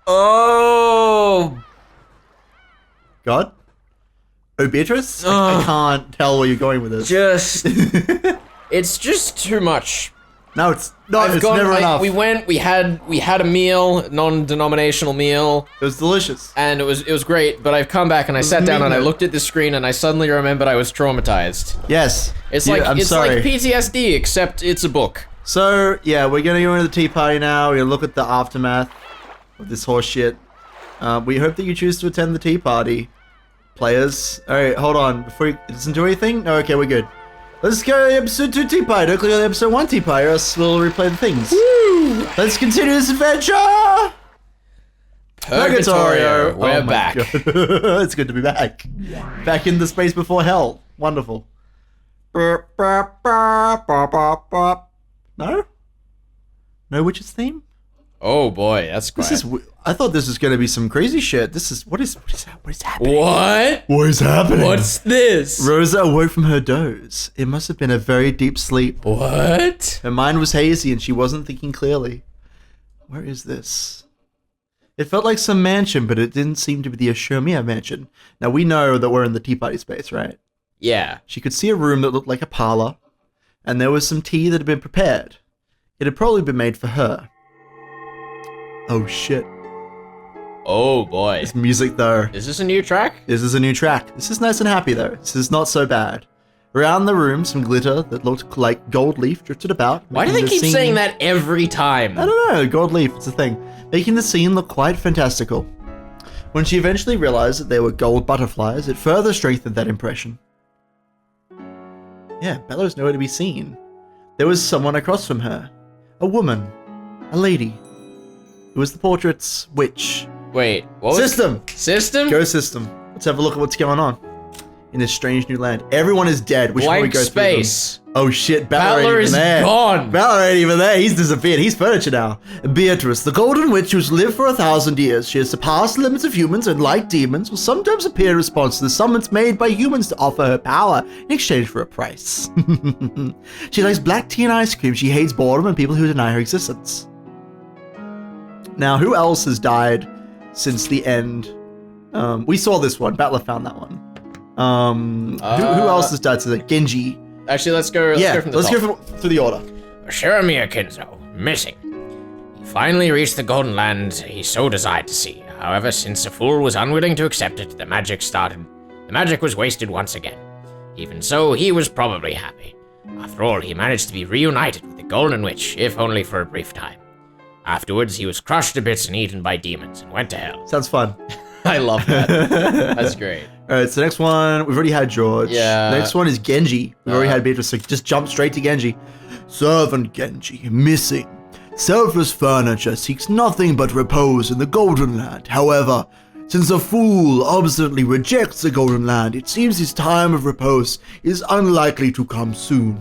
Oh. God? Oh, Beatrice? I can't tell where you're going with this. It's just too much. No, it's never enough. We had a meal, non-denominational meal. It was delicious. And it was great, but I've come back and I sat down and I looked at the screen and I suddenly remembered I was traumatized. Yes. It's like PTSD, except it's a book. So, yeah, we're gonna go into the tea party now. We're gonna look at the aftermath of this horse shit. We hope that you choose to attend the tea party, players. Alright, hold on. Before you listen to anything? No, okay, we're good. Let's go to episode 2 tea party. Don't click on the episode 1 tea party, or else we'll replay the things. Woo! Let's continue this adventure! Purgatorio, we're back. It's good to be back. Back in the space before hell. Wonderful. No? No witch's theme? Oh boy, that's quiet. I thought this was going to be some crazy shit. What is happening? What? What is happening? What's this? Rosa awoke from her doze. It must have been a very deep sleep. What? Her mind was hazy and she wasn't thinking clearly. Where is this? It felt like some mansion, but it didn't seem to be the Ashomia mansion. Now we know that we're in the tea party space, right? Yeah. She could see a room that looked like a parlor, and there was some tea that had been prepared. It had probably been made for her. Oh shit. Oh boy. This music though. Is this a new track? This is a new track. This is nice and happy though. This is not so bad. Around the room, some glitter that looked like gold leaf drifted about. Why do they keep saying that every time? I don't know, gold leaf, it's a thing. Making the scene look quite fantastical. When she eventually realized that they were gold butterflies, it further strengthened that impression. Yeah, Bella's nowhere to be seen. There was someone across from her. A woman. A lady. It was the portrait's witch. Wait, what? System! System? Go system. Let's have a look at what's going on in this strange new land. Everyone is dead. Which one we go space. Through them? Oh shit, Battler ain't even there. Gone. Battler ain't even there. He's disappeared. He's furniture now. Beatrice, the golden witch who's lived for 1,000 years. She has surpassed the limits of humans and, like demons, will sometimes appear in response to the summons made by humans to offer her power in exchange for a price. She likes black tea and ice cream. She hates boredom and people who deny her existence. Now, who else has died since the end? We saw this one. Battler found that one. Who else has died since that? Genji. Actually, let's go from the top. Go through the order. Shiramiya Kinzo, missing. He finally reached the Golden Land he so desired to see. However, since the fool was unwilling to accept it, the magic was wasted once again. Even so, he was probably happy. After all, he managed to be reunited with the Golden Witch, if only for a brief time. Afterwards, he was crushed to bits and eaten by demons and went to hell. Sounds fun. I love that. That's great. Alright, so next one, we've already had George. Yeah. Next one is Genji. We've already had Beatrice, so just jump straight to Genji. Servant Genji, missing. Selfless furniture seeks nothing but repose in the Golden Land. However, since a fool obstinately rejects the Golden Land, it seems his time of repose is unlikely to come soon.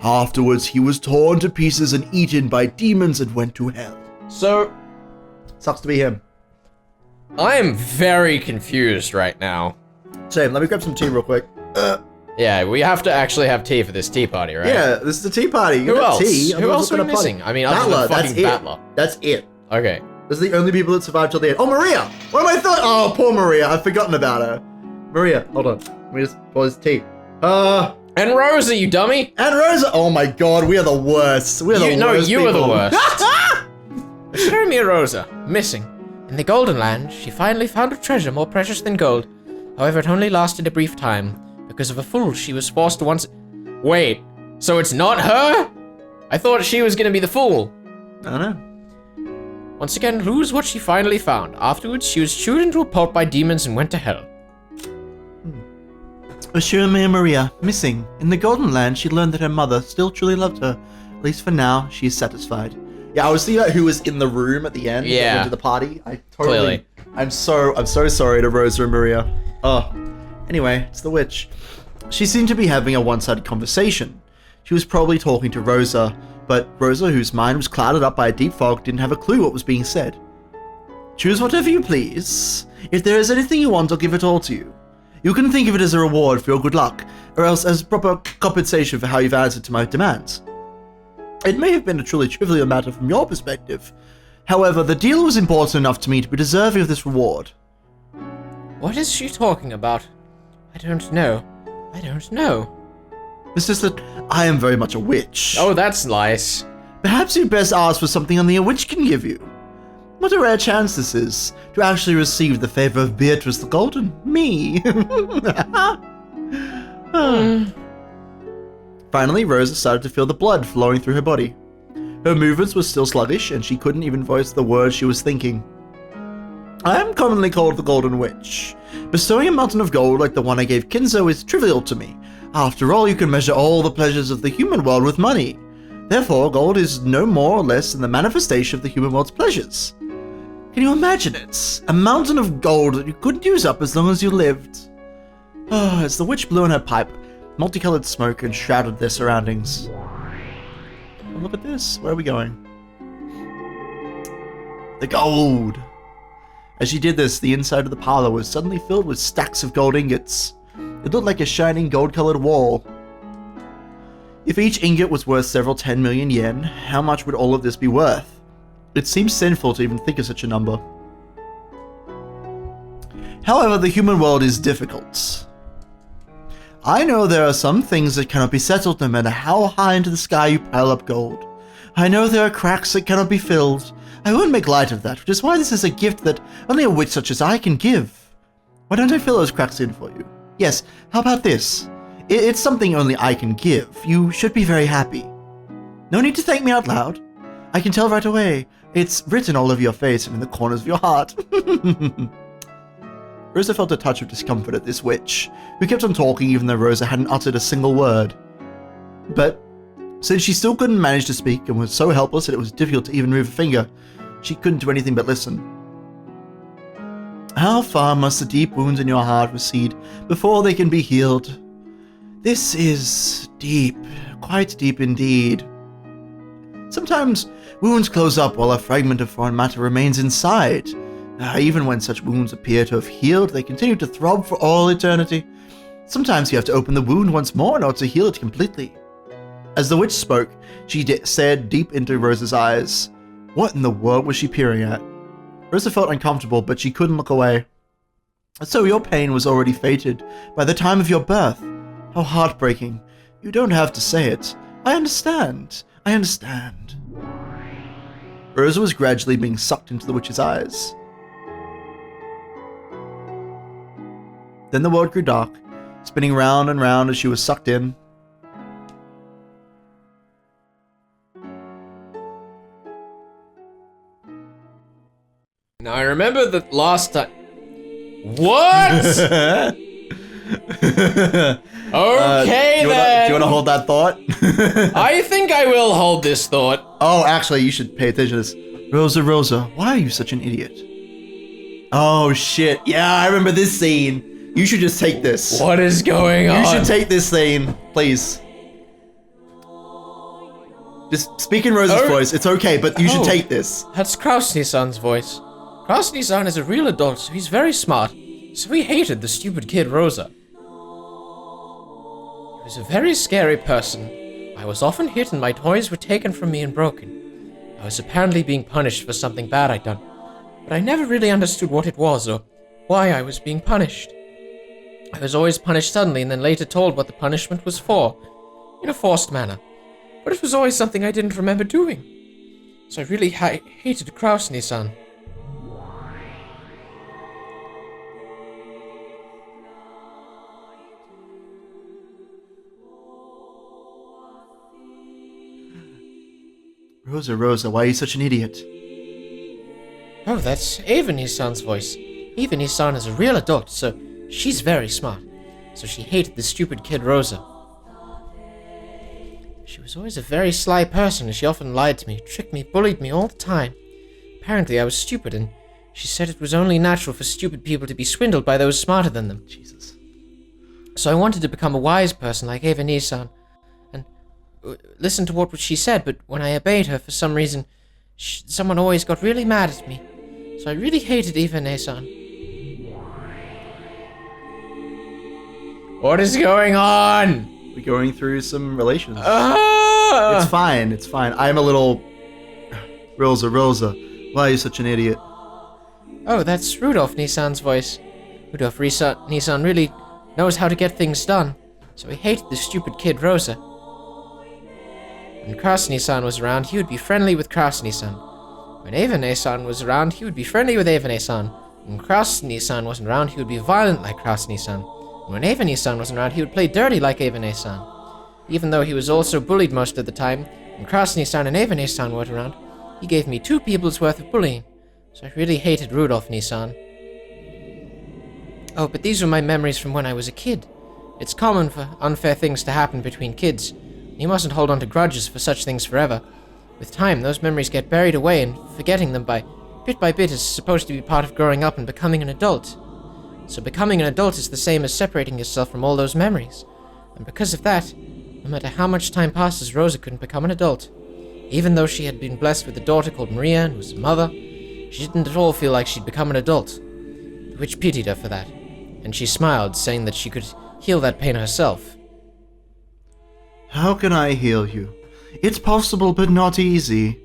Afterwards, he was torn to pieces and eaten by demons and went to hell. So, sucks to be him. I am very confused right now. Same, let me grab some tea real quick. Yeah, we have to actually have tea for this tea party, right? Yeah, this is a tea party. Who else? Who else are we missing? I mean, other than fucking Battler. That's it. Okay. Those are the only people that survived till the end. Oh, Maria! What am I thought? Oh, poor Maria. I've forgotten about her. Maria, hold on. Let me just pour this tea. And Rosa, you dummy! And Rosa! Oh my god, we are the worst. We are the worst. No, you people. are the worst. Shiramiya Rosa, missing. In the Golden Land, she finally found a treasure more precious than gold. However, it only lasted a brief time. Because of a fool, she was forced to once... Wait, so it's not her? I thought she was gonna be the fool. I don't know. Once again, lose what she finally found. Afterwards, she was chewed into a pulp by demons and went to hell. Shiramiya Maria, missing. In the Golden Land, she learned that her mother still truly loved her. At least for now, she is satisfied. Yeah, I was thinking about who was in the room at the end. Yeah. Went to the party. I totally. Clearly. I'm so sorry to Rosa and Maria. Oh. Anyway, it's the witch. She seemed to be having a one-sided conversation. She was probably talking to Rosa, but Rosa, whose mind was clouded up by a deep fog, didn't have a clue what was being said. Choose whatever you please. If there is anything you want, I'll give it all to you. You can think of it as a reward for your good luck, or else as proper compensation for how you've answered to my demands. It may have been a truly trivial matter from your perspective, However, the deal was important enough to me to be deserving of this reward. What is she talking about? I don't know. I don't know. It's just that I am very much a witch. Oh, that's nice. Perhaps you'd best ask for something only a witch can give you. What a rare chance this is, to actually receive the favor of Beatrice the Golden. Me. Finally, Rosa started to feel the blood flowing through her body. Her movements were still sluggish, and she couldn't even voice the words she was thinking. I am commonly called the Golden Witch. Bestowing a mountain of gold like the one I gave Kinzo is trivial to me. After all, you can measure all the pleasures of the human world with money. Therefore, gold is no more or less than the manifestation of the human world's pleasures. Can you imagine it? A mountain of gold that you couldn't use up as long as you lived. Oh, as the witch blew in her pipe, multicolored smoke enshrouded their surroundings. Oh, look at this. Where are we going? The gold! As she did this, the inside of the parlor was suddenly filled with stacks of gold ingots. It looked like a shining gold-colored wall. If each ingot was worth several 10 million yen, how much would all of this be worth? It seems sinful to even think of such a number. However, the human world is difficult. I know there are some things that cannot be settled no matter how high into the sky you pile up gold. I know there are cracks that cannot be filled. I won't make light of that, which is why this is a gift that only a witch such as I can give. Why don't I fill those cracks in for you? Yes, how about this? It's something only I can give. You should be very happy. No need to thank me out loud. I can tell right away. It's written all over your face and in the corners of your heart. Rosa felt a touch of discomfort at this witch, who kept on talking even though Rosa hadn't uttered a single word. But since she still couldn't manage to speak and was so helpless that it was difficult to even move a finger, she couldn't do anything but listen. How far must the deep wounds in your heart recede before they can be healed? This is deep, quite deep indeed. Sometimes wounds close up while a fragment of foreign matter remains inside. Even when such wounds appear to have healed, they continue to throb for all eternity. Sometimes you have to open the wound once more in order to heal it completely. As the witch spoke, she stared deep into Rosa's eyes. What in the world was she peering at? Rosa felt uncomfortable, but she couldn't look away. So your pain was already fated by the time of your birth. How heartbreaking. You don't have to say it. I understand. I understand. Rosa was gradually being sucked into the witch's eyes. Then the world grew dark, spinning round and round as she was sucked in. Now I remember that last time. What? Okay, do then. you want to hold that thought? I think I will hold this thought. Oh, actually, you should pay attention to this. Rosa, why are you such an idiot? Oh, shit. Yeah, I remember this scene. You should just take this. What is going on? You should take this scene, please. Just speak in Rosa's voice. It's okay, but you should take this. That's Krasny-san's voice. Krasny-san is a real adult, so he's very smart. So he hated the stupid kid Rosa. He was a very scary person. I was often hit and my toys were taken from me and broken. I was apparently being punished for something bad I'd done, but I never really understood what it was or why I was being punished. I was always punished suddenly and then later told what the punishment was for, in a forced manner. But it was always something I didn't remember doing. So I really hated Krasny-san. Rosa, why are you such an idiot? Oh, that's Avani-san's voice. Avani-san is a real adult, so she's very smart. So she hated the stupid kid Rosa. She was always a very sly person, and she often lied to me, tricked me, bullied me all the time. Apparently I was stupid, and she said it was only natural for stupid people to be swindled by those smarter than them. Jesus. So I wanted to become a wise person like Avani-san, and listen to what she said, but when I obeyed her, for some reason, someone always got really mad at me. So I really hated Avani-san. What is going on? We're going through some relations. It's fine. I'm a little... Rosa, Why are you such an idiot? Oh, that's Rudolph Nissan's voice. Rudolph Nissan really knows how to get things done, so he hated the stupid kid Rosa. When Krasny-san was around, he would be friendly with Krasny-san. When Ava-san was around, he would be friendly with Ava-san. When Krasny-san wasn't around, he would be violent like Krasny-san. And when Ava-san wasn't around, he would play dirty like Ava-san. Even though he was also bullied most of the time, when Krasny-san and Ava-san weren't around, he gave me 2 people's worth of bullying. So I really hated Rudolph Nissan. Oh, but these were my memories from when I was a kid. It's common for unfair things to happen between kids. You mustn't hold on to grudges for such things forever. With time, those memories get buried away, and forgetting them by bit is supposed to be part of growing up and becoming an adult. So becoming an adult is the same as separating yourself from all those memories. And because of that, no matter how much time passes, Rosa couldn't become an adult. Even though she had been blessed with a daughter called Maria and was a mother, she didn't at all feel like she'd become an adult. The witch pitied her for that, and she smiled, saying that she could heal that pain herself. How can I heal you? It's possible, but not easy.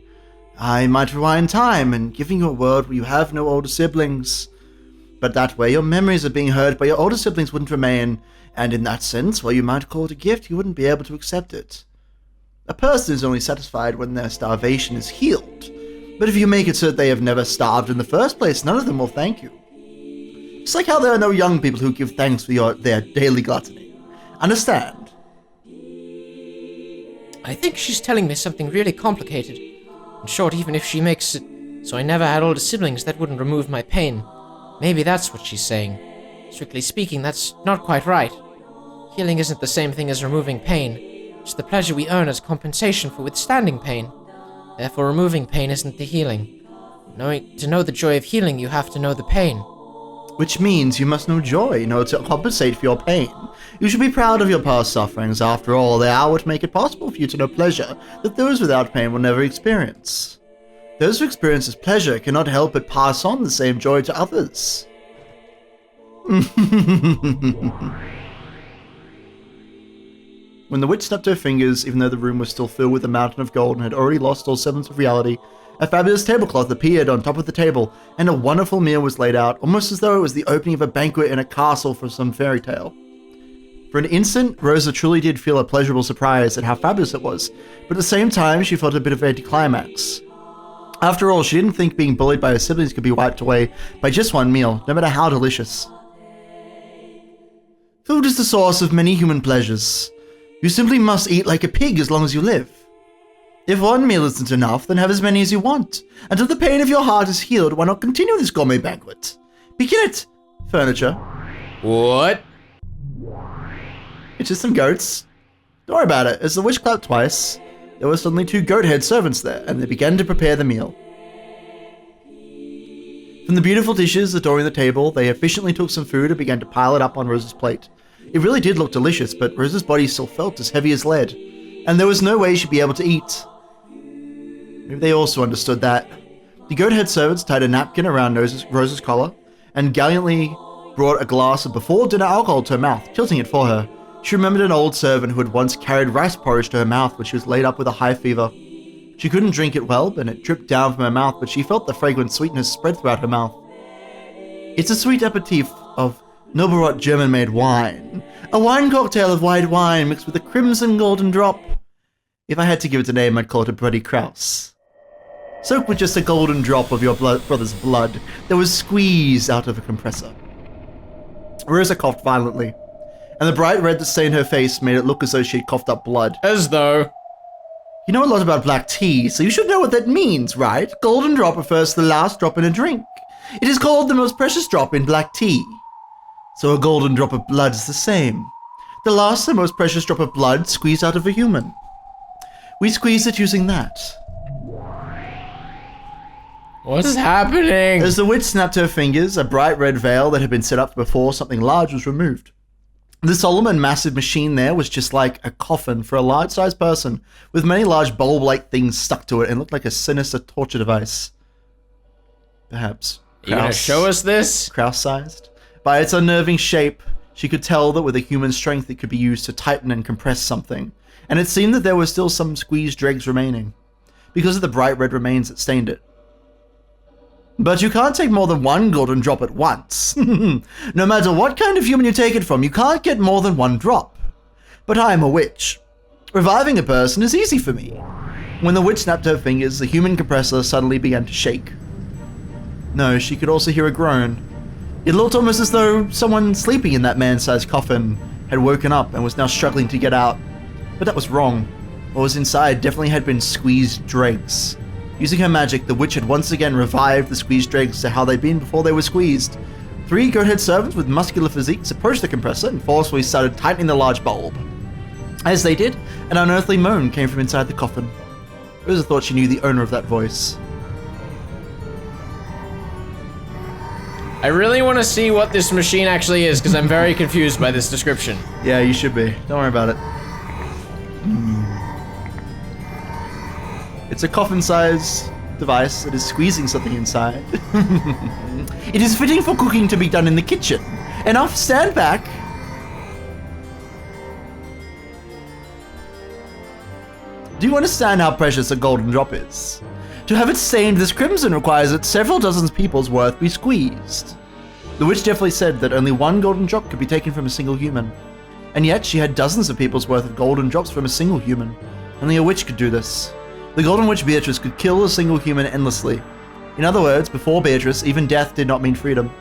I might rewind time and giving you a world where you have no older siblings. But that way your memories are being heard by your older siblings wouldn't remain, and in that sense, while you might call it a gift, you wouldn't be able to accept it. A person is only satisfied when their starvation is healed. But if you make it so that they have never starved in the first place, none of them will thank you. It's like how there are no young people who give thanks for their daily gluttony. Understand? I think she's telling me something really complicated. In short, even if she makes it so I never had older siblings, that wouldn't remove my pain. Maybe that's what she's saying. Strictly speaking, that's not quite right. Healing isn't the same thing as removing pain. It's the pleasure we earn as compensation for withstanding pain. Therefore, removing pain isn't the healing. To know the joy of healing, you have to know the pain. Which means you must know joy in order to compensate for your pain. You should be proud of your past sufferings. After all, they are what make it possible for you to know pleasure that those without pain will never experience. Those who experience pleasure cannot help but pass on the same joy to others. When the witch snapped her fingers, even though the room was still filled with a mountain of gold and had already lost all semblance of reality, a fabulous tablecloth appeared on top of the table, and a wonderful meal was laid out, almost as though it was the opening of a banquet in a castle from some fairy tale. For an instant, Rosa truly did feel a pleasurable surprise at how fabulous it was, but at the same time, she felt a bit of anticlimax. After all, she didn't think being bullied by her siblings could be wiped away by just one meal, no matter how delicious. Food is the source of many human pleasures. You simply must eat like a pig as long as you live. If one meal isn't enough, then have as many as you want. Until the pain of your heart is healed, why not continue this gourmet banquet? Begin it! Furniture. What? It's just some goats. Don't worry about it. As the witch clapped twice, there were suddenly 2 goat-head servants there, and they began to prepare the meal. From the beautiful dishes adorning the table, they efficiently took some food and began to pile it up on Rosa's plate. It really did look delicious, but Rosa's body still felt as heavy as lead, and there was no way she'd be able to eat. Maybe they also understood that. The goat-head servants tied a napkin around Rosa's collar, and gallantly brought a glass of before-dinner alcohol to her mouth, tilting it for her. She remembered an old servant who had once carried rice porridge to her mouth when she was laid up with a high fever. She couldn't drink it well, and it dripped down from her mouth, but she felt the fragrant sweetness spread throughout her mouth. It's a sweet aperitif of noble-rot German-made wine. A wine cocktail of white wine mixed with a crimson golden drop. If I had to give it a name, I'd call it a Bloody Kraus. Soaked with just a golden drop of your brother's blood that was squeezed out of a compressor. Rosa coughed violently, and the bright red that stained her face made it look as though she had coughed up blood. As though. You know a lot about black tea, so you should know what that means, right? Golden drop refers to the last drop in a drink. It is called the most precious drop in black tea. So a golden drop of blood is the same. The last and most precious drop of blood squeezed out of a human. We squeeze it using that. What's happening? As the witch snapped her fingers, a bright red veil that had been set up before something large was removed. The solemn and massive machine there was just like a coffin for a large-sized person, with many large bulb-like things stuck to it and looked like a sinister torture device. Perhaps. You gonna show us this? Kraus-sized. By its unnerving shape, she could tell that with a human strength it could be used to tighten and compress something, and it seemed that there were still some squeezed dregs remaining, because of the bright red remains that stained it. But you can't take more than one golden drop at once. No matter what kind of human you take it from, you can't get more than one drop. But I am a witch. Reviving a person is easy for me. When the witch snapped her fingers, the human compressor suddenly began to shake. No, she could also hear a groan. It looked almost as though someone sleeping in that man-sized coffin had woken up and was now struggling to get out. But that was wrong. What was inside definitely had been squeezed dregs. Using her magic, the witch had once again revived the squeezed dregs to how they'd been before they were squeezed. 3 goat-head servants with muscular physiques approached the compressor and forcefully started tightening the large bulb. As they did, an unearthly moan came from inside the coffin. Rosa thought she knew the owner of that voice. I really want to see what this machine actually is, because I'm very confused by this description. Yeah, you should be. Don't worry about it. It's a coffin-sized device that is squeezing something inside. It is fitting for cooking to be done in the kitchen. Enough, stand back. Do you understand how precious a golden drop is? To have it stained this crimson requires that several dozen people's worth be squeezed. The witch definitely said that only one golden drop could be taken from a single human. And yet she had dozens of people's worth of golden drops from a single human. Only a witch could do this. The Golden Witch Beatrice could kill a single human endlessly. In other words, before Beatrice, even death did not mean freedom.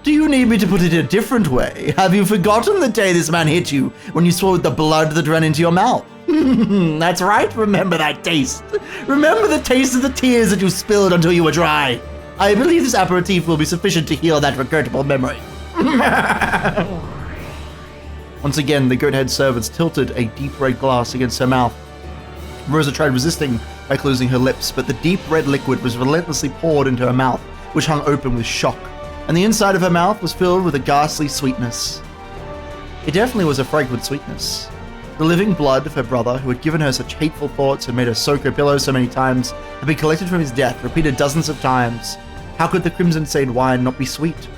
Do you need me to put it a different way? Have you forgotten the day this man hit you when you swallowed the blood that ran into your mouth? That's right, remember that taste. Remember the taste of the tears that you spilled until you were dry. I believe this aperitif will be sufficient to heal that regrettable memory. Once again, the goat-head servants tilted a deep red glass against her mouth. Rosa tried resisting by closing her lips, but the deep red liquid was relentlessly poured into her mouth, which hung open with shock, and the inside of her mouth was filled with a ghastly sweetness. It definitely was a fragrant sweetness. The living blood of her brother, who had given her such hateful thoughts and made her soak her pillow so many times, had been collected from his death, repeated dozens of times. How could the crimson-stained wine not be sweet?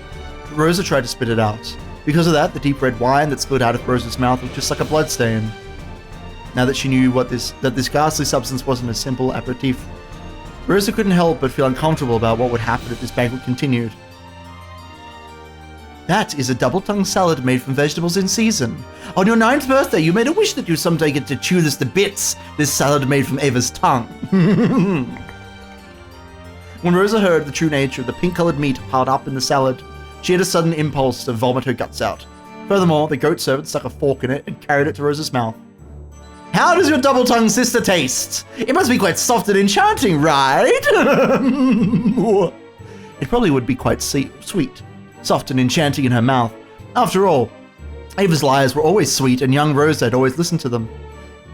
But Rosa tried to spit it out. Because of that, the deep red wine that spilled out of Rosa's mouth was just like a bloodstain. Now that she knew that this ghastly substance wasn't a simple aperitif, Rosa couldn't help but feel uncomfortable about what would happen if this banquet continued. That is a double-tongue salad made from vegetables in season. On your 9th birthday, you made a wish that you someday get to chew this to bits, this salad made from Ava's tongue. When Rosa heard the true nature of the pink-colored meat piled up in the salad, she had a sudden impulse to vomit her guts out. Furthermore, the goat servant stuck a fork in it and carried it to Rosa's mouth. How does your double-tongued sister taste? It must be quite soft and enchanting, right? It probably would be quite sweet, soft and enchanting in her mouth. After all, Ava's lies were always sweet and young Rosa had always listened to them.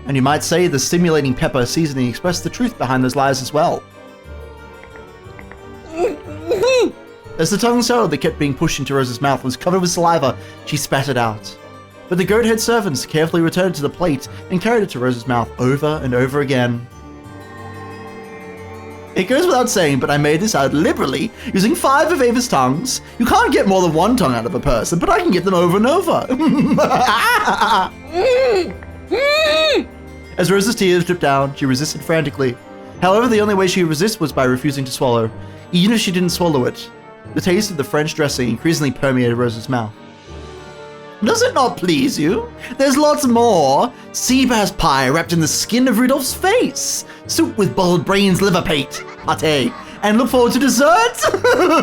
And you might say the stimulating pepper seasoning expressed the truth behind those lies as well. As the tongue salad that kept being pushed into Rosa's mouth was covered with saliva, she spat it out. But the goat-head servants carefully returned to the plate and carried it to Rosa's mouth over and over again. It goes without saying, but I made this out liberally, using 5 of Ava's tongues. You can't get more than 1 tongue out of a person, but I can get them over and over. As Rosa's tears dripped down, she resisted frantically. However, the only way she could resist was by refusing to swallow. Even if she didn't swallow it, the taste of the French dressing increasingly permeated Rosa's mouth. Does it not please you? There's lots more. Sea bass pie wrapped in the skin of Rudolph's face. Soup with boiled brains, liver pate. And look forward to dessert.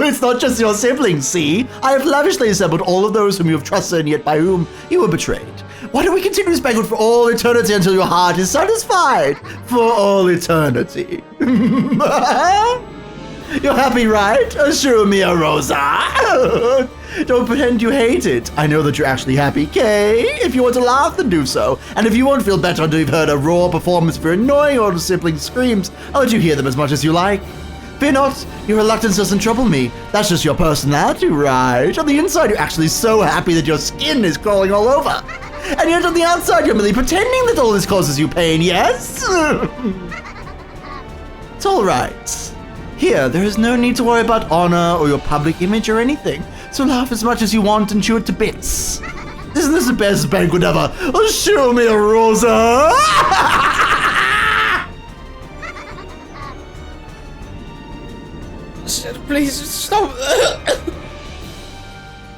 It's not just your siblings, see? I have lavishly assembled all of those whom you have trusted and yet by whom you were betrayed. Why don't we continue this banquet for all eternity until your heart is satisfied? For all eternity. You're happy, right? Assure me, Rosa. Don't pretend you hate it. I know that you're actually happy, Kay. If you want to laugh, then do so. And if you won't feel better until you've heard a raw performance of your annoying older sibling's screams, I'll let you hear them as much as you like. Fear not, your reluctance doesn't trouble me. That's just your personality, right? On the inside, you're actually so happy that your skin is crawling all over. And yet on the outside, you're merely pretending that all this causes you pain, yes? It's all right. Here, there is no need to worry about honor or your public image or anything. So laugh as much as you want and chew it to bits. Isn't this the best banquet ever? Oh, show me a Rosa! please, stop.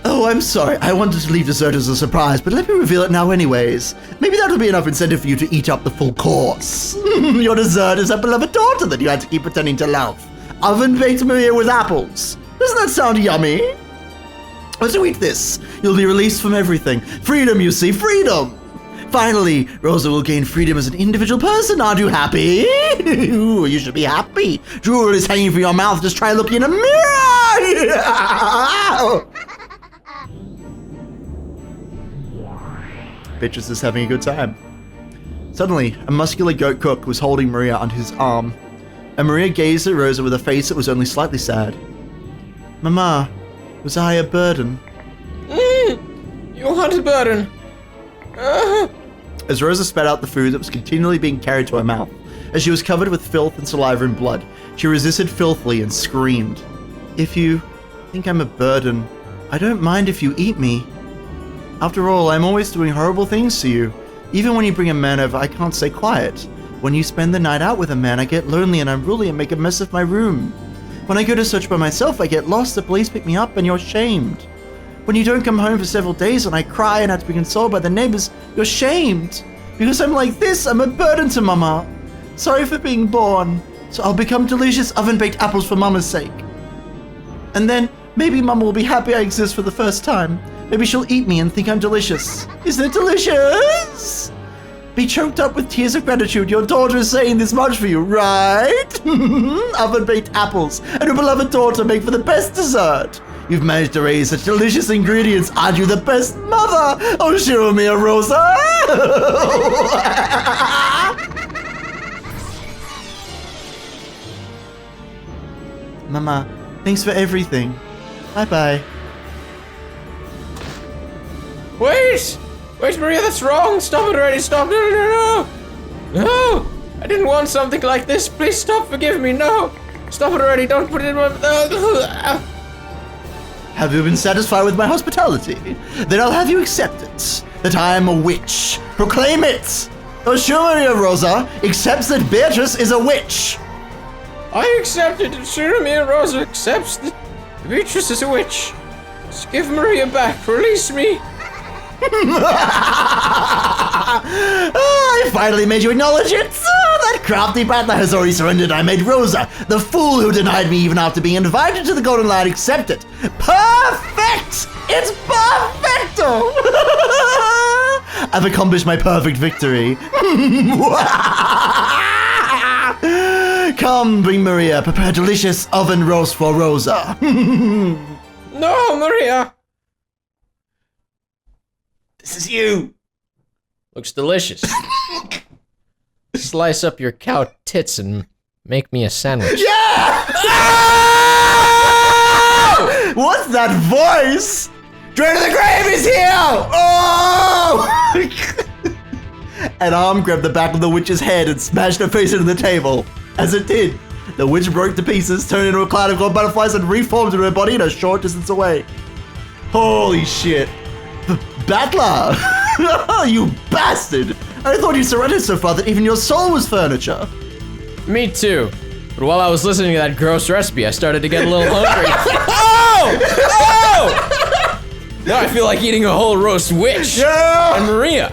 Oh, I'm sorry. I wanted to leave dessert as a surprise, but let me reveal it now anyways. Maybe that'll be enough incentive for you to eat up the full course. Your dessert is a beloved daughter that you had to keep pretending to love. Oven-baked Maria with apples. Doesn't that sound yummy? As you eat this, you'll be released from everything. Freedom, you see, freedom! Finally, Rosa will gain freedom as an individual person. Aren't you happy? Ooh, you should be happy. Drool is hanging from your mouth. Just try looking in a mirror! Beatrice is having a good time. Suddenly, a muscular goat cook was holding Maria under his arm, and Maria gazed at Rosa with a face that was only slightly sad. Mama, was I a burden? You want a burden? As Rosa spat out the food that was continually being carried to her mouth, as she was covered with filth and saliva and blood, she resisted filthily and screamed. If you think I'm a burden, I don't mind if you eat me. After all, I'm always doing horrible things to you. Even when you bring a man over, I can't stay quiet. When you spend the night out with a man, I get lonely and unruly and make a mess of my room. When I go to search by myself, I get lost, the police pick me up, and you're shamed. When you don't come home for several days and I cry and have to be consoled by the neighbors, you're shamed. Because I'm like this, I'm a burden to Mama. Sorry for being born. So I'll become delicious oven-baked apples for Mama's sake. And then, maybe Mama will be happy I exist for the first time. Maybe she'll eat me and think I'm delicious. Isn't it delicious? Be choked up with tears of gratitude. Your daughter is saying this much for you, right? Oven-baked apples and your beloved daughter make for the best dessert. You've managed to raise such delicious ingredients. Aren't you the best mother? Oh, show me a Rosa. Mama, thanks for everything. Bye-bye. Wait! Wait, Maria, that's wrong! Stop it already, stop! No, no, no, no! No! I didn't want something like this! Please stop, forgive me, no! Stop it already, don't put it in my... Have you been satisfied with my hospitality? Then I'll have you accept it. That I am a witch. Proclaim it! Oh, sure, Maria Rosa accepts that Beatrice is a witch. I accept it, sure, Maria Rosa accepts that Beatrice is a witch. Just give Maria back, release me! I finally made you acknowledge it. That crafty battler has already surrendered. I made Rosa, the fool who denied me even after being invited to the Golden Line, accept it. Perfect! It's perfecto! I've accomplished my perfect victory. Come, bring Maria. Prepare delicious oven roast for Rosa. No, Maria! This is you. Looks delicious. Slice up your cow tits and make me a sandwich. Yeah! What's that voice? Drain of the Grave is here! Oh! An arm grabbed the back of the witch's head and smashed her face into the table. As it did, the witch broke to pieces, turned into a cloud of gold butterflies, and reformed in her body a short distance away. Holy shit. Battler! You bastard! I thought you surrendered so far that even your soul was furniture. Me too. But while I was listening to that gross recipe, I started to get a little hungry. Oh! Oh! Now I feel like eating a whole roast witch. Yeah! And Maria.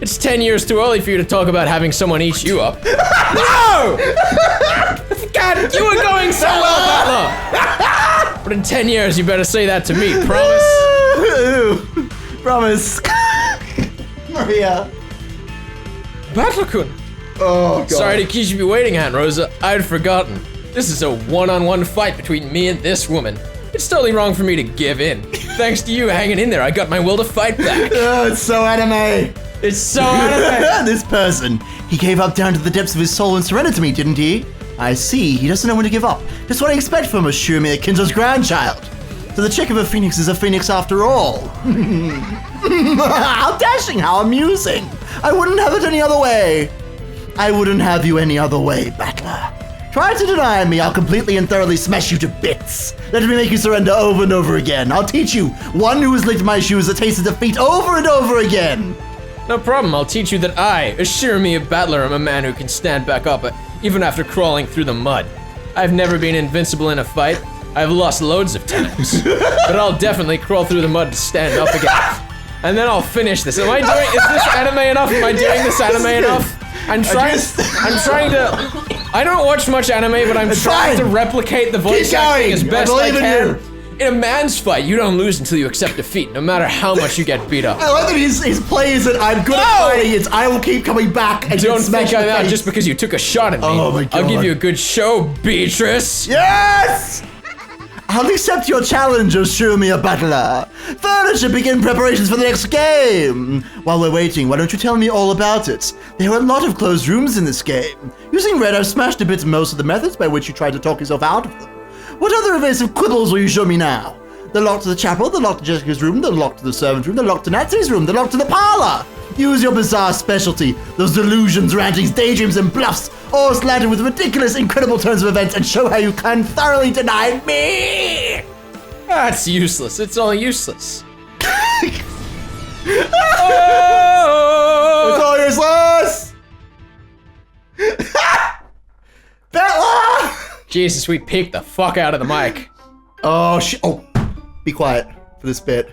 It's 10 years too early for you to talk about having someone eat you up. No! God, you were going so well, Butler! But in 10 years, you better say that to me, promise? Promise. Maria. Battler-kun. Oh, God. Sorry to keep you waiting, Aunt Rosa. I'd forgotten. This is a one-on-one fight between me and this woman. It's totally wrong for me to give in. Thanks to you hanging in there, I got my will to fight back. Oh, it's so anime. It's so anime. This person, he gave up down to the depths of his soul and surrendered to me, didn't he? I see, he doesn't know when to give up. That's what I expect from a Shumir Kinzo's grandchild. So the chick of a phoenix is a phoenix after all. How dashing, how amusing. I wouldn't have it any other way. I wouldn't have you any other way, battler. Try to deny me, I'll completely and thoroughly smash you to bits. Let me make you surrender over and over again. I'll teach you, one who has licked my shoes, a taste of defeat over and over again. No problem, I'll teach you that I, Ashirami Battler, am a man who can stand back up even after crawling through the mud. I've never been invincible in a fight. I've lost loads of times. But I'll definitely crawl through the mud to stand up again. And then I'll finish this. Is this anime enough? Am I doing this anime enough? I'm trying to... I don't watch much anime, but I'm trying to replicate the voice acting as best I can. In a man's fight, you don't lose until you accept defeat, no matter how much you get beat up. I like that his play is that I'm good at fighting, it's I will keep coming back and don't smash think I'm your out face. just because you took a shot at me. Oh my God. I'll give you a good show, Beatrice. Yes! I'll accept your challenge, Oshumi Butler. Furniture, begin preparations for the next game. While we're waiting, why don't you tell me all about it? There are a lot of closed rooms in this game. Using Red, I've smashed a bit most of the methods by which you tried to talk yourself out of them. What other evasive quibbles will you show me now? The lock to the chapel, the lock to Jessica's room, the lock to the servant room, the lock to Natsy's room, the lock to the parlor. Use your bizarre specialty, those delusions, rantings, daydreams, and bluffs, all slanted with ridiculous, incredible turns of events, and show how you can thoroughly deny me! That's useless. It's all useless. It's all useless! Bella! Jesus, we peeked the fuck out of the mic. Oh, shit. Oh, be quiet for this bit.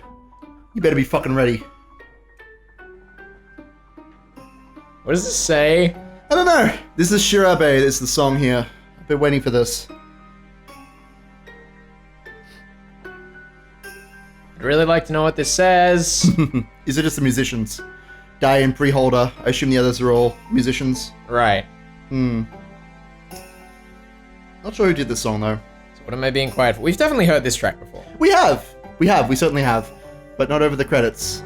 You better be fucking ready. What does this say? I don't know. This is Shirabe. This is the song here. I've been waiting for this. I'd really like to know what this says. These are just the musicians. Guy and Freeholder. I assume the others are all musicians. Right. Not sure who did this song, though. So what am I being quiet for? We've definitely heard this track before. We have. We certainly have. But not over the credits.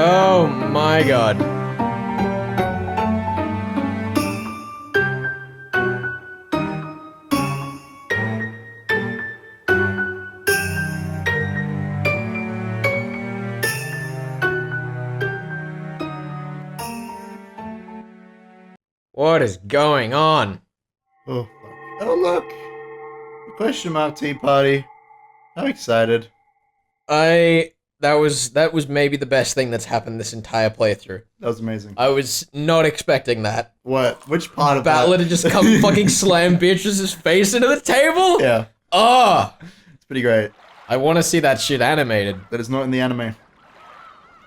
Oh my god. What is going on? Oh, fuck. Oh, look. The question mark tea party. I'm excited. That was maybe the best thing that's happened this entire playthrough. That was amazing. I was not expecting that. What? Which part of Battler that? to just come fucking slam Beatrice's face into the table? Yeah. Oh! It's pretty great. I want to see that shit animated. That is not in the anime.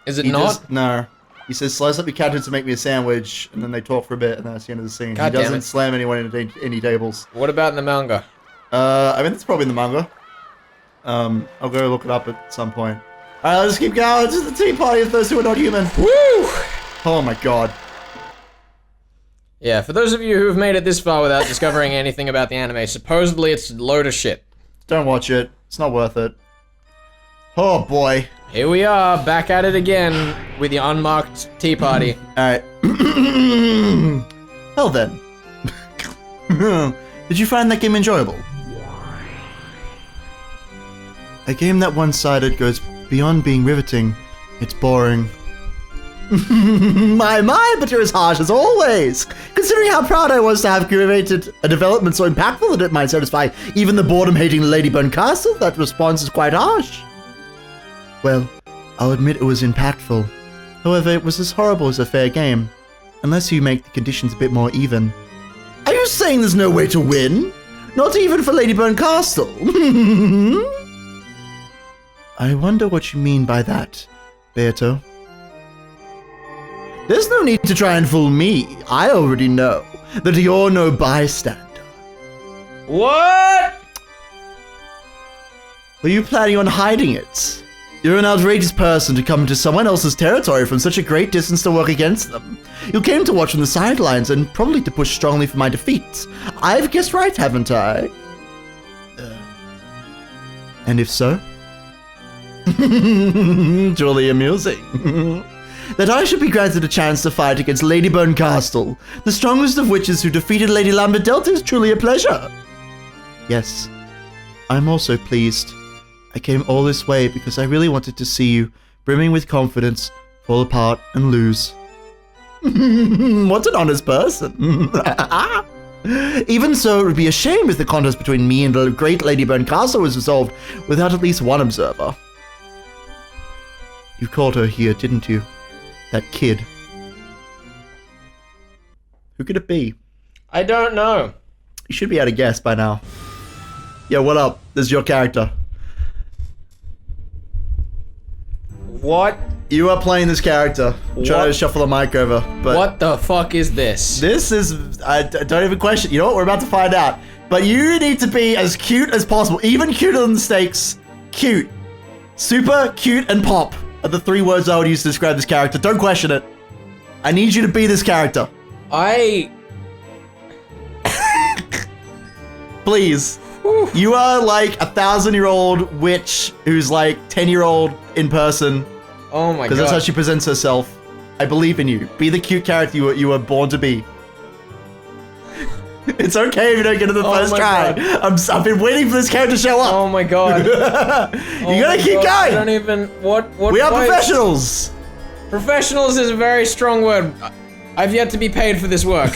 Is it not? No. He says, slice up your countenance to make me a sandwich, and then they talk for a bit, and that's the end of the scene. God he doesn't damn it. slam anyone into any tables. What about in the manga? I mean, that's probably in the manga. I'll go look it up at some point. Alright, let's keep going. This is the tea party of those who are not human. Woo! Oh my god. Yeah, for those of you who have made it this far without discovering anything about the anime, supposedly it's a load of shit. Don't watch it. It's not worth it. Oh boy. Here we are, back at it again with the unmarked tea party. Alright. Well then. Did you find that game enjoyable? A game that one-sided goes beyond being riveting. It's boring. My, but you're as harsh as always. Considering how proud I was to have created a development so impactful that it might satisfy even the boredom-hating Ladybone Castle, that response is quite harsh. Well, I'll admit it was impactful. However, it was as horrible as a fair game. Unless you make the conditions a bit more even. Are you saying there's no way to win? Not even for Ladybone Castle? I wonder what you mean by that, Beato. There's no need to try and fool me. I already know that you're no bystander. What? Were you planning on hiding it? You're an outrageous person to come into someone else's territory from such a great distance to work against them. You came to watch from the sidelines and probably to push strongly for my defeat. I've guessed right, haven't I? And if so? Truly amusing. That I should be granted a chance to fight against Ladybone Castle, the strongest of witches who defeated Lady Lambda Delta, is truly a pleasure. Yes, I'm also pleased. I came all this way because I really wanted to see you, brimming with confidence, fall apart and lose. What an honest person. Even so, it would be a shame if the contest between me and the great Ladybone Castle was resolved without at least one observer. You called her here, didn't you? That kid. Who could it be? I don't know. You should be able to guess by now. Yo, what up? This is your character. What? You are playing this character. I'm trying to shuffle the mic over, but... What the fuck is this? This is... I don't even question. You know what? We're about to find out. But you need to be as cute as possible. Even cuter than the stakes. Cute. Super, cute, and pop are the three words I would use to describe this character. Don't question it. I need you to be this character. Please. Whew. You are like a 1,000-year-old witch who's like 10-year-old in person. Oh my god. Because that's how she presents herself. I believe in you. Be the cute character you were born to be. It's okay if you don't get it the first try. I've been waiting for this character to show up. Oh my god. You gotta keep going. I don't even... What We are professionals. Professionals is a very strong word. I've yet to be paid for this work.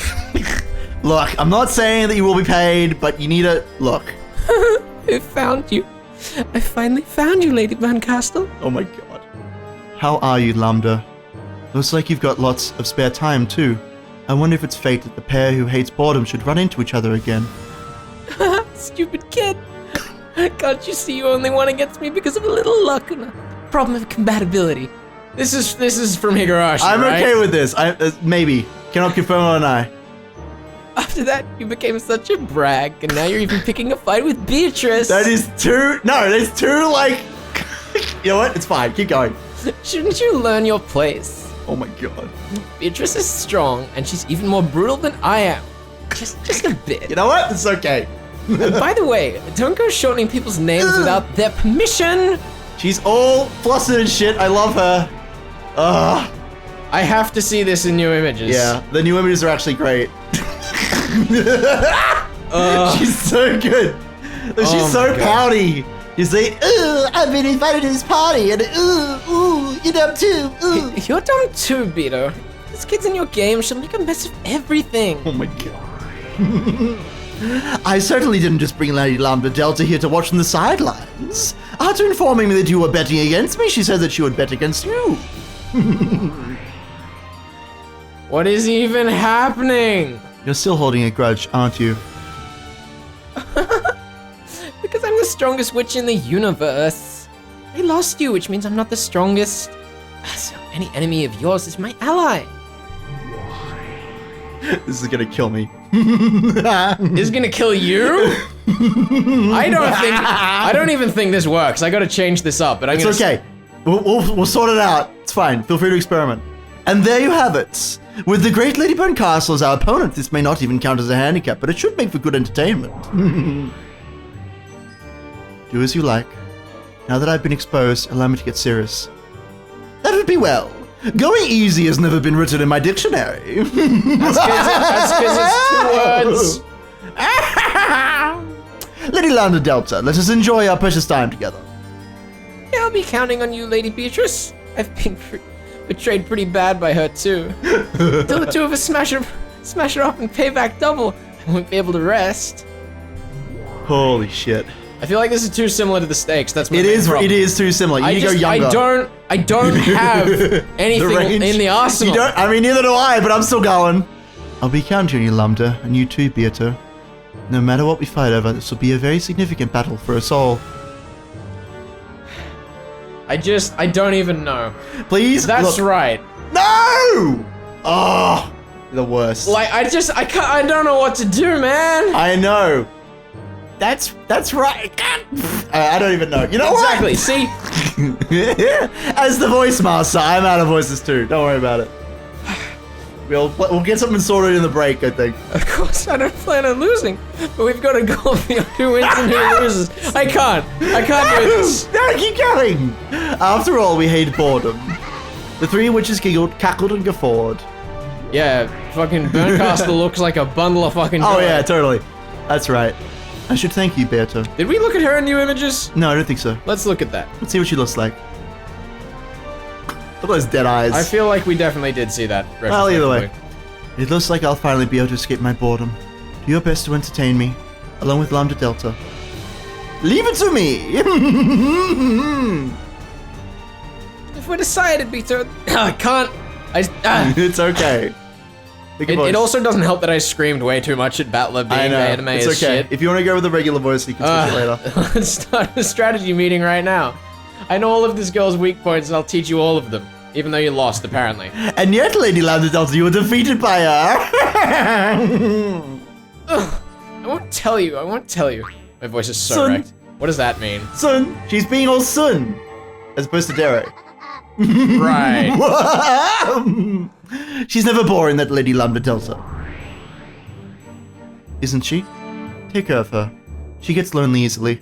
Look, I'm not saying that you will be paid, but you need to... Look. I found you. I finally found you, Lady Van Castle. Oh my god. How are you, Lambda? Looks like you've got lots of spare time, too. I wonder if it's fate that the pair who hates boredom should run into each other again. Stupid kid. Can't you see you only won against me because of a little luck and a problem of compatibility? This is from Higurashi, I'm right? okay with this. Maybe. Cannot confirm or deny. After that, you became such a brag, and now you're even picking a fight with Beatrice. That is too... No, that's too, like... You know what? It's fine. Keep going. Shouldn't you learn your place? Oh my god. Beatrice is strong, and she's even more brutal than I am. Just a bit. You know what? It's okay. And by the way, don't go shortening people's names without their permission. She's all flustered and shit. I love her. Ugh. I have to see this in new images. Yeah, the new images are actually great. She's so good. She's so pouty. She's like, ooh, I've been invited to this party, and ooh, you're dumb too, ooh. You're dumb too, Beto. This kid's in your game should make a mess of everything. Oh my god. I certainly didn't just bring Lady Lambda Delta here to watch from the sidelines. After informing me that you were betting against me, she said that she would bet against you. What is even happening? You're still holding a grudge, aren't you? Because I'm the strongest witch in the universe. I lost you, which means I'm not the strongest. So Any enemy of yours is my ally. This is gonna kill me. This is gonna kill you? I don't even think this works. I gotta change this up, but I'm It's okay. We'll sort it out. It's fine. Feel free to experiment. And there you have it. With the Great Ladyburn Castle as our opponent, this may not even count as a handicap, but it should make for good entertainment. Do as you like. Now that I've been exposed, allow me to get serious. That would be well. Going easy has never been written in my dictionary. That's because it's 2 words. Lady Lambda Delta, let us enjoy our precious time together. Yeah, I'll be counting on you, Lady Beatrice. I've been betrayed pretty bad by her, too. Till the two of us smash her up and pay back double, I won't be able to rest. Holy shit. I feel like this is too similar to the stakes. That's my main problem. It is too similar. You need to go younger. I don't have anything in the arsenal. You don't? I mean, neither do I, but I'm still going. I'll be counting on you, Lambda, and you too, Beato. No matter what we fight over, this will be a very significant battle for us all. I don't even know. Please? That's right. No! Oh, the worst. Like, I don't know what to do, man. I know. That's right. I don't even know. You know exactly. what? See? As the voice master, I'm out of voices too. Don't worry about it. We'll get something sorted in the break, I think. Of course, I don't plan on losing, but we've got to go beyond who wins and who loses. I can't do this. No, keep going. After all, we hate boredom. The three witches giggled, cackled, and guffawed. Yeah, fucking Burncastle looks like a bundle of fucking joy. Oh yeah, totally. That's right. I should thank you, Beato. Did we look at her in new images? No, I don't think so. Let's look at that. Let's see what she looks like. Look at those dead eyes. I feel like we definitely did see that. Well, either way. It looks like I'll finally be able to escape my boredom. Do your best to entertain me, along with Lambda Delta. Leave it to me! If we're decided, Beato, I can't. It's okay. It also doesn't help that I screamed way too much at Battler being anime it's as okay. shit. If you want to go with the regular voice, you can switch it later. Let's start a strategy meeting right now. I know all of this girl's weak points and I'll teach you all of them. Even though you lost, apparently. And yet, Lady Lambda Delta, you were defeated by her. Ugh, I won't tell you. My voice is so Son. wrecked. What does that mean? Son. She's being all son. As opposed to Derek. Right. She's never boring, that Lady Lambda Delta. Isn't she? Take care of her. She gets lonely easily.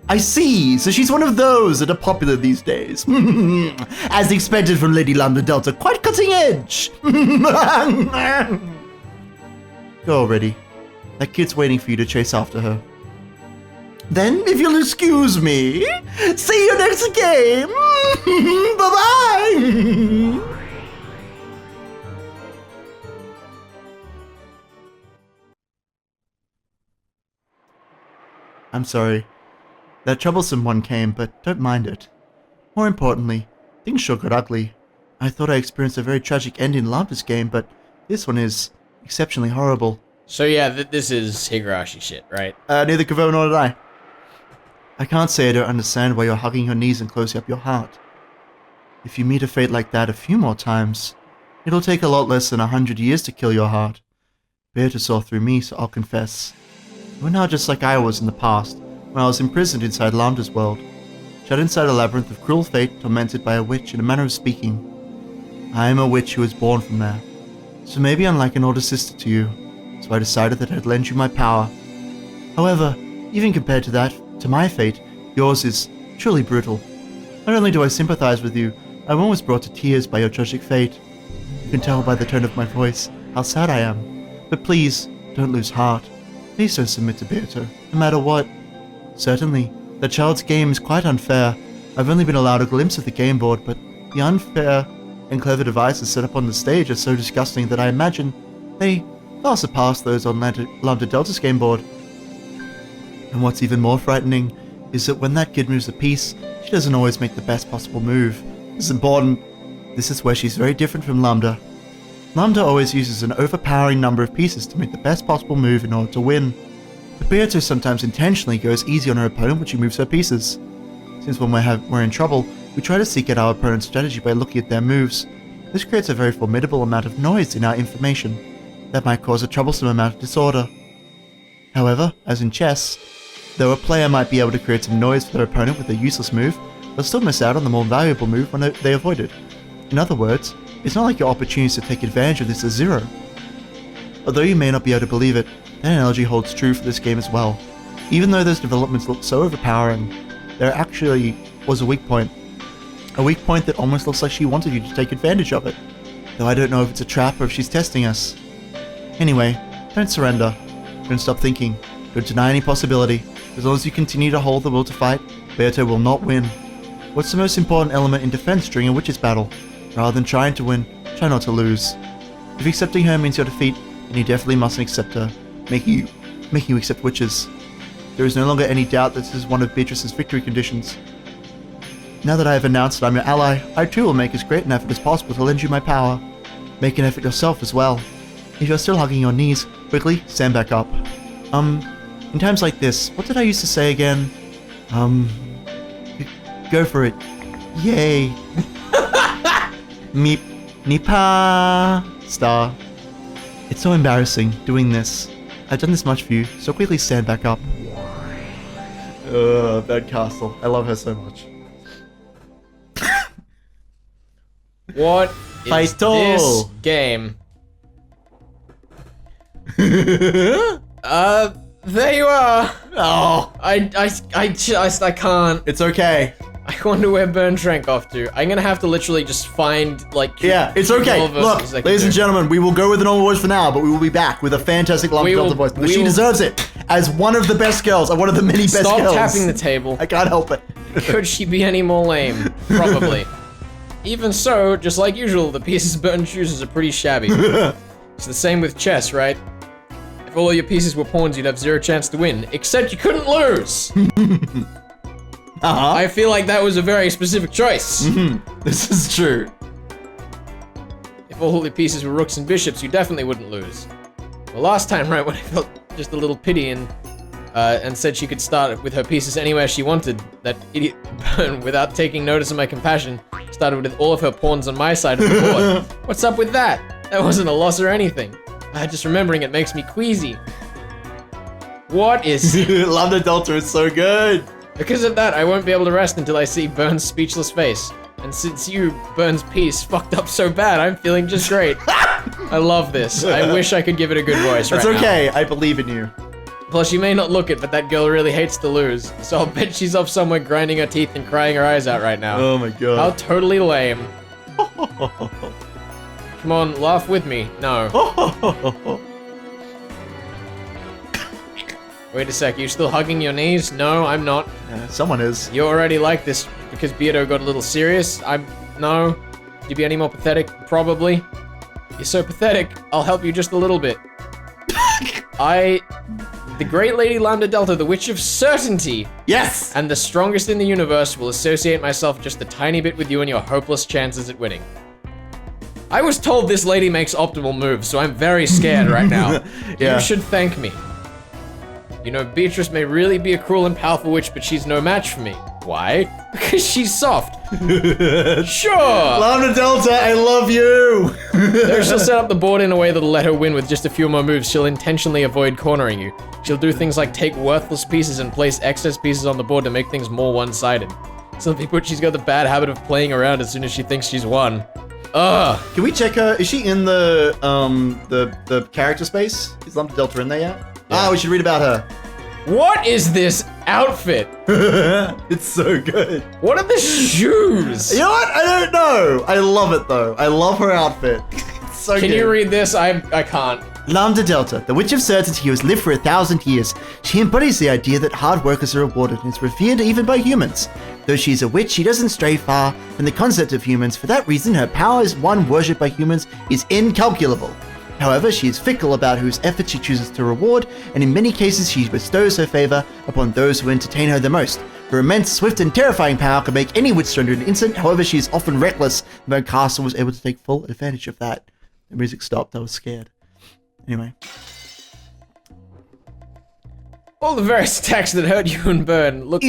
I see, so she's one of those that are popular these days. As expected from Lady Lambda Delta, quite cutting edge. Go already. That kid's waiting for you to chase after her. Then, if you'll excuse me, see you next game. Bye-bye. I'm sorry. That troublesome one came, but don't mind it. More importantly, things sure got ugly. I thought I experienced a very tragic end in Lambda's game, but this one is exceptionally horrible. So yeah, this is Higurashi shit, right? Neither Kavo nor did I. I can't say I don't understand why you're hugging your knees and closing up your heart. If you meet a fate like that a few more times, it'll take a lot less than 100 years to kill your heart. Beato saw through me, so I'll confess. You are now just like I was in the past, when I was imprisoned inside Lambda's world, shut inside a labyrinth of cruel fate, tormented by a witch in a manner of speaking. I am a witch who was born from there, so maybe unlike an older sister to you, so I decided that I'd lend you my power. However, even compared to that, to my fate, yours is truly brutal. Not only do I sympathize with you, I'm almost brought to tears by your tragic fate. You can tell by the tone of my voice how sad I am, but please, don't lose heart. Please don't submit to Beato, no matter what. Certainly, the child's game is quite unfair. I've only been allowed a glimpse of the game board, but the unfair and clever devices set up on the stage are so disgusting that I imagine they far surpass those on Lambda Delta's game board. And what's even more frightening is that when that kid moves a piece, she doesn't always make the best possible move. This is important. This is where she's very different from Lambda. Lambda always uses an overpowering number of pieces to make the best possible move in order to win. But Beato sometimes intentionally goes easy on her opponent when she moves her pieces. Since when we're in trouble, We try to seek out our opponent's strategy by looking at their moves. This creates a very formidable amount of noise in our information that might cause a troublesome amount of disorder. However, as in chess, though a player might be able to create some noise for their opponent with a useless move, they'll still miss out on the more valuable move when they avoid it. In other words, it's not like your opportunities to take advantage of this are zero. Although you may not be able to believe it, that analogy holds true for this game as well. Even though those developments look so overpowering, there actually was a weak point. A weak point that almost looks like she wanted you to take advantage of it. Though I don't know if it's a trap or if she's testing us. Anyway, don't surrender. Don't stop thinking. Don't deny any possibility. As long as you continue to hold the will to fight, Beato will not win. What's the most important element in defense during a witches battle? Rather than trying to win, try not to lose. If accepting her means your defeat, then you definitely mustn't accept her, making you accept witches. There is no longer any doubt that this is one of Beatrice's victory conditions. Now that I have announced that I'm your ally, I too will make as great an effort as possible to lend you my power. Make an effort yourself as well. If you're still hugging your knees, quickly stand back up. In times like this, what did I used to say again? Go for it. Yay. Meep. Nipa. Star. It's so embarrassing doing this. I've done this much for you, so quickly stand back up. Bad Castle. I love her so much. What is Fight-o! this game? There you are. Oh, I can't. it's okay. I wonder where Burn shrank off to. I'm gonna have to literally just find, like... Yeah, it's okay. normal Look, versions I can ladies and do. gentlemen, we will go with the normal voice for now, but we will be back with a fantastic Lambda We will- Delta voice. Because we she will- deserves it as one of the best girls, and one of the many best Stop girls. tapping the table. I can't help it. Could she be any more lame? Probably. Even so, just like usual, the pieces Burton chooses are pretty shabby. It's the same with chess, right? If all of your pieces were pawns, you'd have zero chance to win. Except you couldn't lose! I feel like that was a very specific choice. This is true. If all the pieces were rooks and bishops, you definitely wouldn't lose. Well, last time, right, when I felt just a little pity and said she could start with her pieces anywhere she wanted, that idiot Burn, without taking notice of my compassion, started with all of her pawns on my side of the board. What's up with that? That wasn't a loss or anything. Just remembering it makes me queasy. What is... Lambda Delta is so good. Because of that, I won't be able to rest until I see Burn's speechless face. And since you, Burn's piece, fucked up so bad, I'm feeling just great. I love this. I wish I could give it a good voice right That's now. okay. I believe in you. Plus, you may not look it, but that girl really hates to lose. So I'll bet she's off somewhere grinding her teeth and crying her eyes out right now. Oh my How god. totally lame. Come on, laugh with me. No. Wait a sec, you still hugging your knees? No, I'm not. Someone is. You already like this because Beardo got a little serious? No. Could you be any more pathetic? Probably. You're so pathetic, I'll help you just a little bit. The Great Lady Lambda Delta, the Witch of Certainty, Yes. and the strongest in the universe, will associate myself just a tiny bit with you and your hopeless chances at winning. I was told this lady makes optimal moves, so I'm very scared right now. Yeah. You should thank me. You know, Beatrice may really be a cruel and powerful witch, but she's no match for me. Why? Because she's soft. Sure! Lambda Delta, I love you. Though she'll set up the board in a way that'll let her win with just a few more moves, she'll intentionally avoid cornering you. She'll do things like take worthless pieces and place excess pieces on the board to make things more one-sided. Simply put, she's got the bad habit of playing around as soon as she thinks she's won. Ugh. Can we check her? Is she in the character space? Is Lambda Delta in there yet? Ah, we should read about her. What is this outfit? It's so good. What are the shoes? You know what? I don't know. I love it though. I love her outfit. It's so Can good. you read this? I can't. Lambda Delta, the Witch of Certainty who has lived for 1,000 years. She embodies the idea that hard workers are rewarded and is revered even by humans. Though she is a witch, she doesn't stray far from the concept of humans. For that reason, her power as one worshipped by humans is incalculable. However, she is fickle about whose efforts she chooses to reward, and in many cases she bestows her favor upon those who entertain her the most. Her immense, swift, and terrifying power can make any witch surrender in an instant. However, she is often reckless, and Van Castle was able to take full advantage of that. The music stopped. I was scared. Anyway. All the various attacks that hurt you and Burn. Look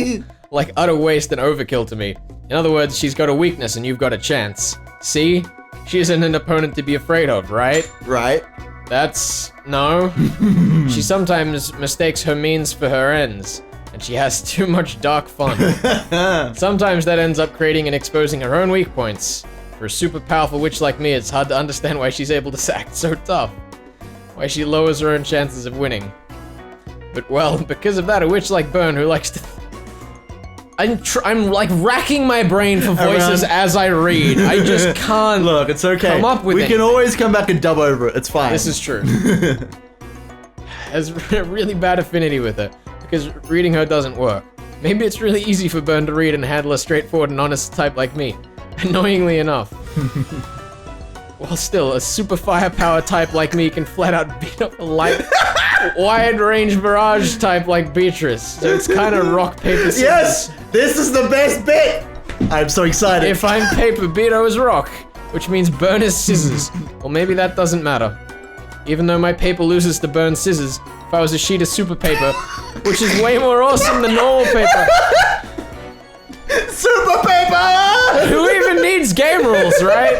like utter waste and overkill to me. In other words, she's got a weakness and you've got a chance. See? She isn't an opponent to be afraid of, right? Right. That's... no. She sometimes mistakes her means for her ends, and she has too much dark fun. Sometimes that ends up creating and exposing her own weak points. For a super powerful witch like me, it's hard to understand why she's able to act so tough. Why she lowers her own chances of winning. But well, because of that, a witch like Byrne who likes to... I'm like racking my brain for voices as I read. I just can't. Look, it's okay. Come up with we anything. can always come back and dub over it. It's fine. This is true. Has a really bad affinity with her because reading her doesn't work. Maybe it's really easy for Byrne to read and handle a straightforward and honest type like me. Annoyingly enough. Well, still, a super firepower type like me can flat out beat up a light, wide-range barrage type like Beatrice. So it's kind of rock, paper, scissors. Yes! This is the best bit! I'm so excited. If I'm paper, Beto is rock, which means Byrne is scissors. Well, maybe that doesn't matter. Even though my paper loses to Byrne's scissors, if I was a sheet of super paper, which is way more awesome than normal paper. Super paper! Who even needs game rules, right?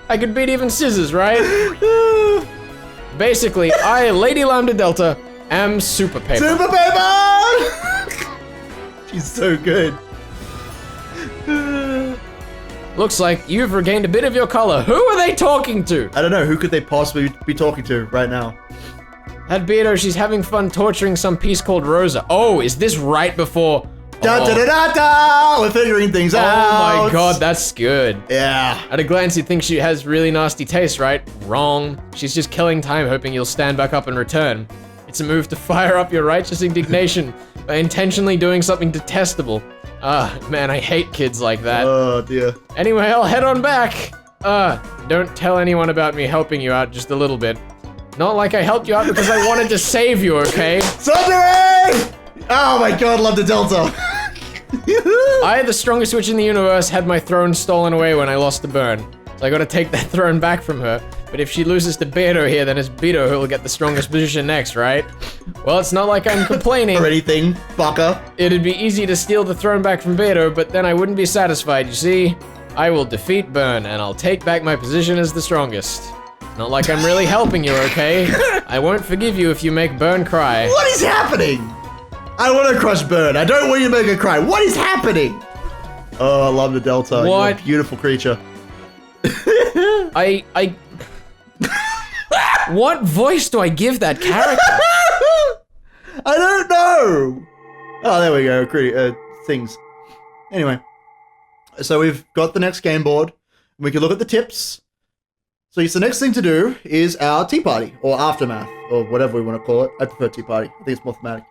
I could beat even scissors, right? Basically, I, Lady Lambda Delta, am super paper. Super paper! She's so good. Looks like you've regained a bit of your color. Who are they talking to? I don't know, who could they possibly be talking to right now? That Beato, she's having fun torturing some piece called Rosa. Oh, is this right before... Da da da da da! We're figuring things out. Oh my god, that's good. Yeah. At a glance, you'd think she has really nasty taste, right? Wrong. She's just killing time, hoping you'll stand back up and return. It's a move to fire up your righteous indignation by intentionally doing something detestable. Ah, man, I hate kids like that. Oh dear. Anyway, I'll head on back. Don't tell anyone about me helping you out just a little bit. Not like I helped you out because I wanted to save you, okay? Sundering! Oh my god, love the Delta. I, the strongest witch in the universe, had my throne stolen away when I lost to Byrne. So I gotta take that throne back from her. But if she loses to Beto here, then it's Beto who will get the strongest position next, right? Well, it's not like I'm complaining. Or anything, fucker. It'd be easy to steal the throne back from Beto, but then I wouldn't be satisfied, you see? I will defeat Byrne, and I'll take back my position as the strongest. Not like I'm really helping you, okay? I won't forgive you if you make Byrne cry. What is happening? I want to crush Byrne. I don't want you to make her cry. What is happening? Oh, I love the Delta. What? You're a beautiful creature. What voice do I give that character? I don't know. Oh, there we go. Things. Anyway. So we've got the next game board. We can look at the tips. So yes, the next thing to do is our tea party, or aftermath, or whatever we want to call it. I prefer tea party. I think it's more thematic.